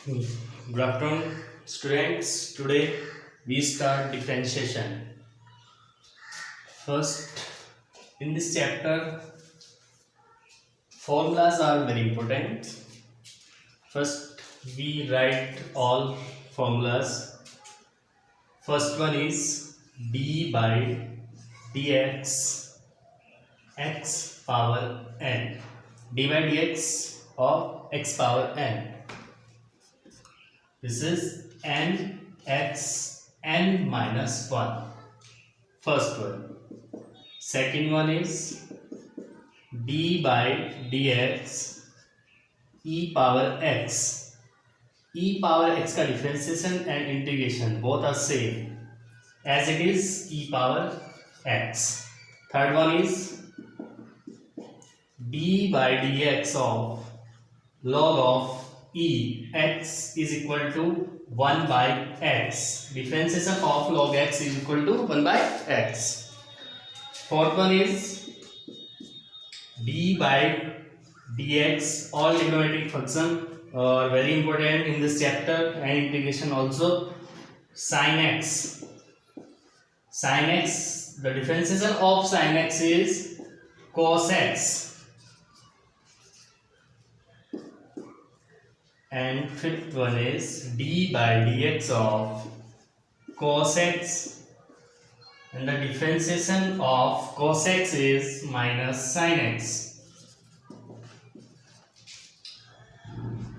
Good afternoon, students. Today we start differentiation. First, in this chapter, formulas are very important. First, we write all formulas. First one is d by dx x power n. D by dx of x power n. This is n x n minus 1. First one. Second one is d by dx e power x. E power x का differentiation and integration both are same as it is e power x. Third one is d by dx of log of e x is equal to 1 by x. Differentiation of log x is equal to 1 by x. Fourth one is d by dx. All trigonometric function are very important in this chapter, and integration also. Sin x. Sin x, the differentiation of sin x is cos x. And fifth one is d by dx of cos x, and the differentiation of cos x is minus sin x.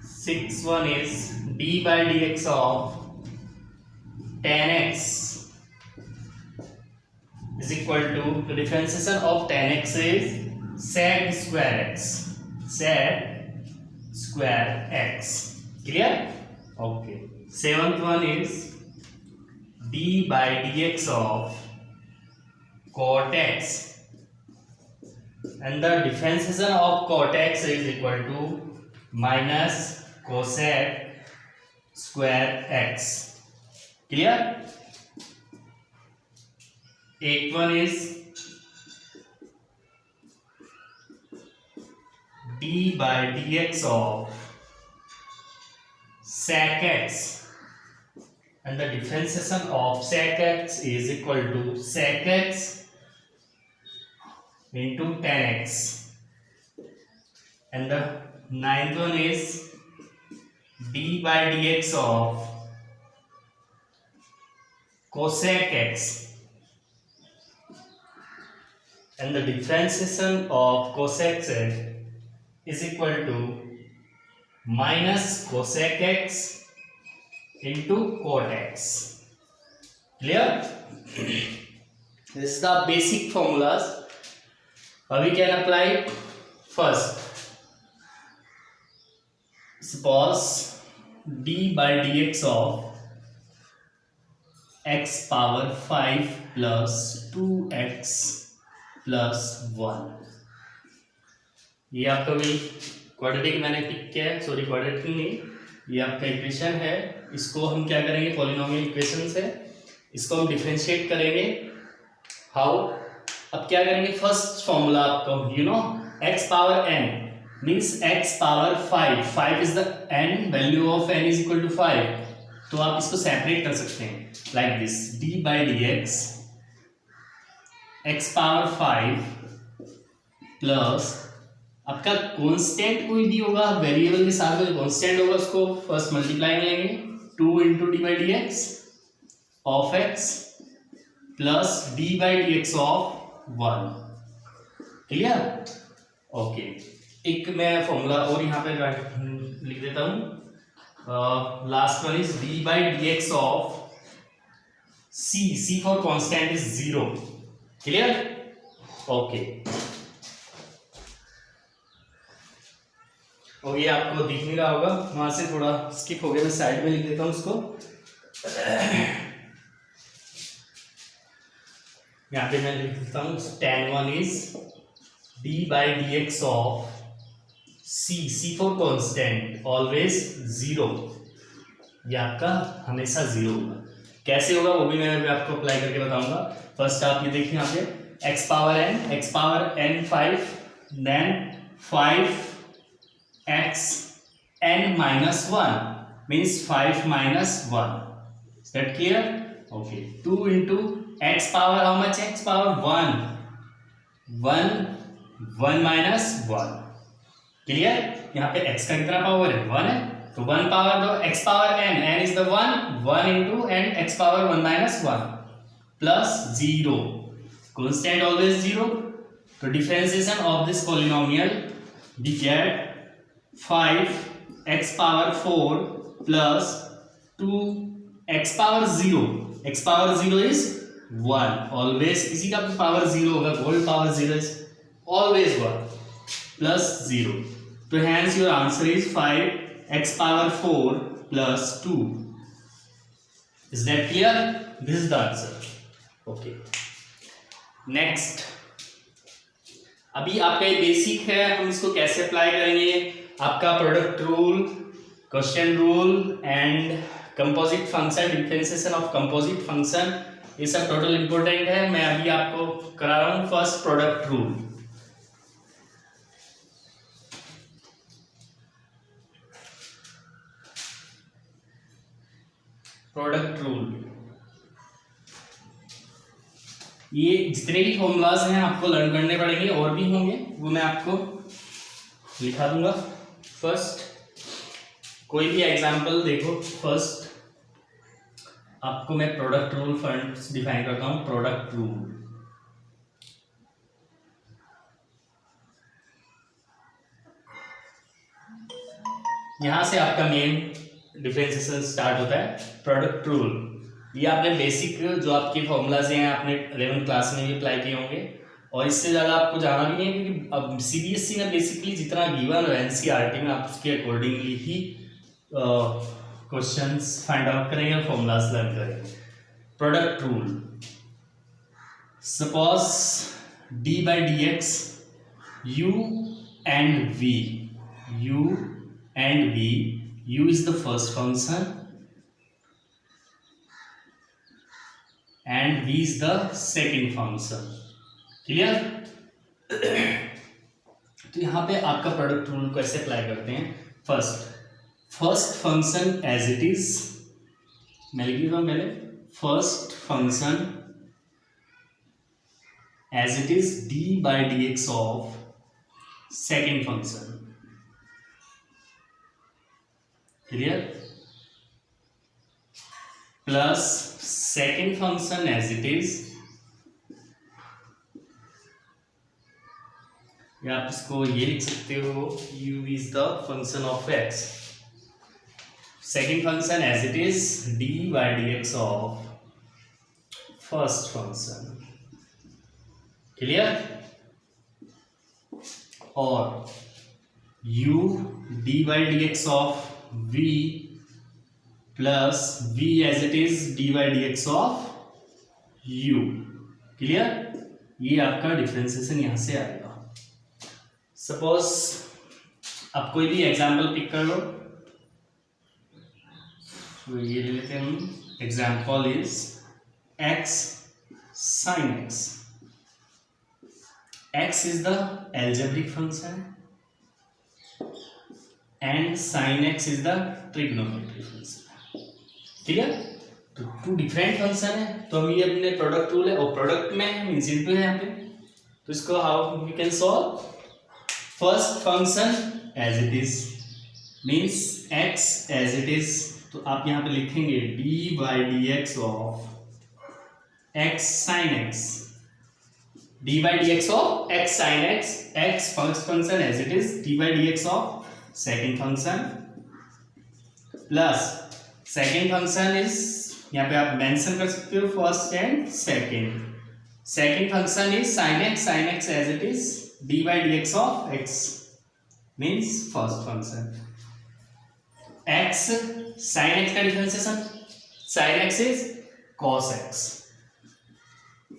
Sixth one is d by dx of tan x is equal to, the differentiation of tan x is sec square x. Sec square x. Clear? Okay. Seventh one is d by dx of cot x, and the differentiation of cot x is equal to minus cosec square x. Clear? Eighth one is d by dx of sec x, and the differentiation of sec x is equal to sec x into tan x. And the ninth one is d by dx of cosec x, and the differentiation of cosec x is equal to minus cosec x into cot x. Clear? This is the basic formulas. We can apply. First, suppose d by dx of x power 5 plus 2x plus 1. ये आपका भी quadratic मैंने pick किया है, sorry quadratic नहीं, ये आपका equation है. इसको हम क्या करेंगे, पॉलिनोमियल इक्वेशन से इसको हम डिफरेंशिएट करेंगे. हाउ? अब क्या करेंगे, फर्स्ट फॉर्मूला आपको you know x power n means x power 5 is the n, value of n is equal to 5. तो आप इसको सेपरेट कर सकते हैं like this, d by d x x power 5 plus आपका कांस्टेंट कोई भी होगा, वेरिएबल के साथ में कांस्टेंट होगा उसको फर्स्ट मल्टीप्लाई में लेंगे, 2 into d by d x of x plus d by d x of 1. Clear? Okay. एक मैं फॉर्मूला और यहाँ पे लिख देता हूँ. Last one is d by d x of c for constant is 0. Clear? Okay. और ये आपको दिख नहीं रहा होगा, वहां से थोड़ा स्किप हो गया, मैं साइड में लिख देता हूं उसको. यहाँ पे मैं लिख देता हूँ tan 1 is d by d x of c for constant always 0. ये आपका हमेशा 0 होगा. कैसे होगा वो भी मैं आपको अप्लाई करके बताऊंगा. फर्स्ट आप ये देखिए यहाँ पे x power n 5, then 5 x n minus 1 means 5 minus 1. Is that clear? Okay. 2 into x power how much? X power 1. 1 minus 1. Clear? यहाँ पे x का कितना पावर है? 1 है, तो 1 पावर दो, x power n is the 1 into and x power 1 minus 1 plus 0. Constant always 0. तो differentiation of this polynomial we get 5 x power 4 plus 2 x power 0. x power 0 is 1. Always किसी का भी पावर 0 होगा, whole power 0 is always 1 plus 0. So hence your answer is 5 x power 4 plus 2. Is that clear? This is the answer. Okay. Next. अभी आपका ये basic है, हम इसको कैसे अप्लाई करेंगे? आपका product rule, question rule and composite function, differentiation of composite function, ये सब टोटल इंपॉर्टेंट है। मैं अभी आपको करा रहा हूँ first product rule. Product rule, ये जितने भी फॉर्मूलाज हैं आपको लर्न करने पड़ेंगे, और भी होंगे वो मैं आपको लिखा दूंगा। फर्स्ट कोई भी एग्जांपल देखो, फर्स्ट आपको मैं प्रोडक्ट रूल फर्स्ट डिफाइन करता हूं। प्रोडक्ट रूल, यहां से आपका मेन डिफरेंशिएशन स्टार्ट होता है। प्रोडक्ट रूल, ये आपने बेसिक जो आपके फॉर्मूलाज हैं आपने 11th क्लास में भी अप्लाई किए होंगे, और इससे ज़्यादा आपको जाना भी नहीं है, क्योंकि अब सीबीएसई में बेसिकली जितना गिवन है एनसीईआरटी में आप उसके अकॉर्डिंगली ही क्वेश्चंस फाइंड आउट करेंगे और फॉर्मूलाज लर्न करेंगे। Product rule, suppose d by d x u and v, u and v, u is the first function and v is the second function. Clear? तो यहाँ पे आपका product rule को ऐसे apply करते हैं। First function as it is, मैं लिख देता हूँ पहले, first function as it is d by d x of second function. Clear? Plus second function as it is, या आप इसको ये लिख सकते हो, u is the function of x। Second function as it is d by d x of first function. Clear? और u d by d x of v plus v as it is d by d x of u। Clear? ये आपका differentiation यहां से आएगा। Suppose आप कोई भी example pick कर लो, तो ये ले लेते हैं हम। Example is x sin x। x is the algebraic function and sin x is the trigonometric function। Clear? तो टू डिफरेंट फंक्शन है, तो हम ये अपने प्रोडक्ट रूल है, और प्रोडक्ट में मीन्स इनटू है यहाँ पे, तो इसको how we can solve? First function as it is means x as it is, तो आप यहाँ पे लिखेंगे d by d x of x sin x, d by d x of x sin x, x first function as it is d by d x of second function, plus second function is, यहाँ पे आप mention कर सकते हो first and second function is sin x as it is d by d x of x means first function. x sin x का differentiation, sin x is cos x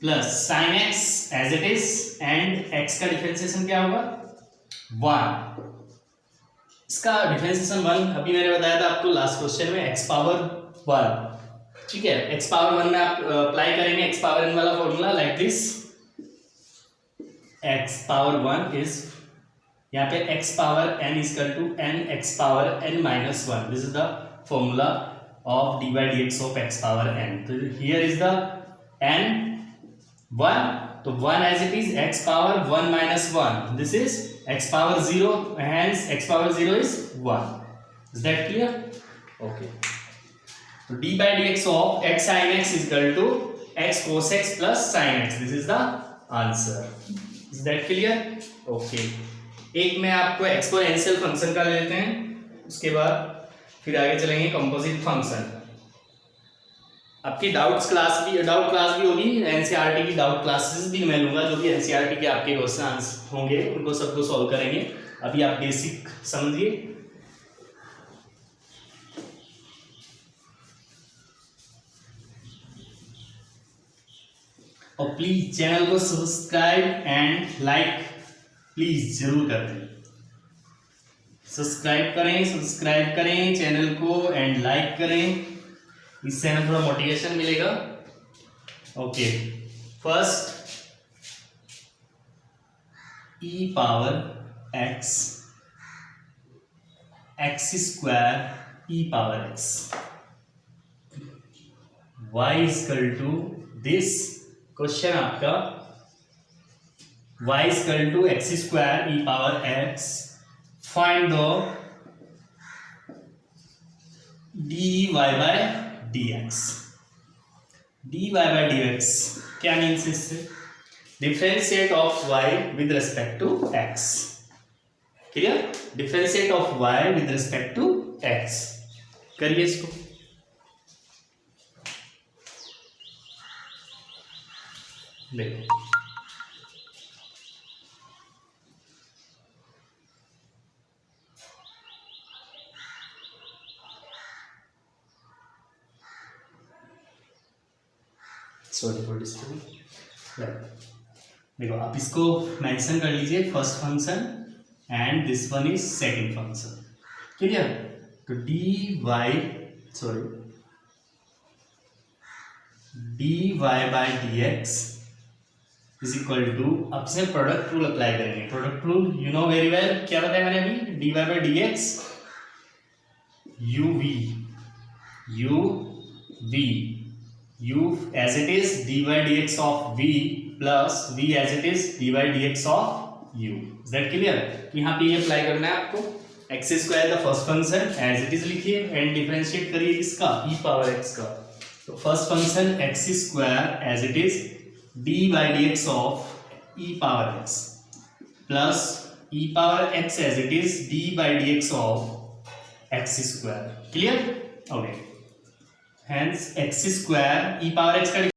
plus sin x as it is, and x का differentiation क्या होगा? 1। इसका differentiation 1 अभी मैंने बताया था आपको लास्ट क्वेश्चन में, x पावर 1। ठीक है, x पावर 1 में आप अप्लाई करेंगे x पावर n वाला formula like this, x power 1 is, यहाँ पे x power n is equal to n x power n minus 1, this is the formula of dy dx of x power n. So here is the n 1, so 1 as it is, x power 1 minus 1, this is x power 0, hence x power 0 is 1. Is that clear? Okay, so d by dx of x sin x is equal to x cos x plus sin x. This is the answer. Is that clear? Okay, एक में आपको exponential function का ले लेते हैं, उसके बाद फिर आगे चलेंगे कंपोजिट फंक्शन. आपकी डाउट क्लास भी होगी, एनसीईआरटी की डाउट क्लासेस भी मैं लूंगा. जो भी एनसीईआरटी के आपके क्वेश्चंस होंगे उनको सबको सॉल्व करेंगे. अभी आप बेसिक समझिए. और प्लीज चैनल को सब्सक्राइब एंड लाइक प्लीज जरूर कर दें. सब्सक्राइब करें चैनल को एंड लाइक करें, इससे हमें थोड़ा मोटिवेशन मिलेगा. Okay, first e power x square e power x y equal to this. Question आपका y equal to x square e power x, find the dy by dx. dy by dx क्या means इससे? Differentiate of y with respect to x. Clear? Differentiate of y with respect to x. करिए इसको. देखो, sorry for disturbing. देखो, आप इसको mention कर लीजिए, first function and this one is second function. Clear? तो dy by dx is equal to, अब से प्रोडक्ट रूल अप्लाई करेंगे. Product rule you know very well. क्या बताया मैंने अभी? dy by dx u as it is dy dx of v plus v as it is dy dx of u. Is that clear? यहाँ पे ये apply करना है आपको. X square the first function as it is लिखिए and differentiate करिए इसका e power x का. तो first function x square as it is dy dx of e power x plus e power x as it is dy dx of x square. Clear? Okay, hence x square e power x का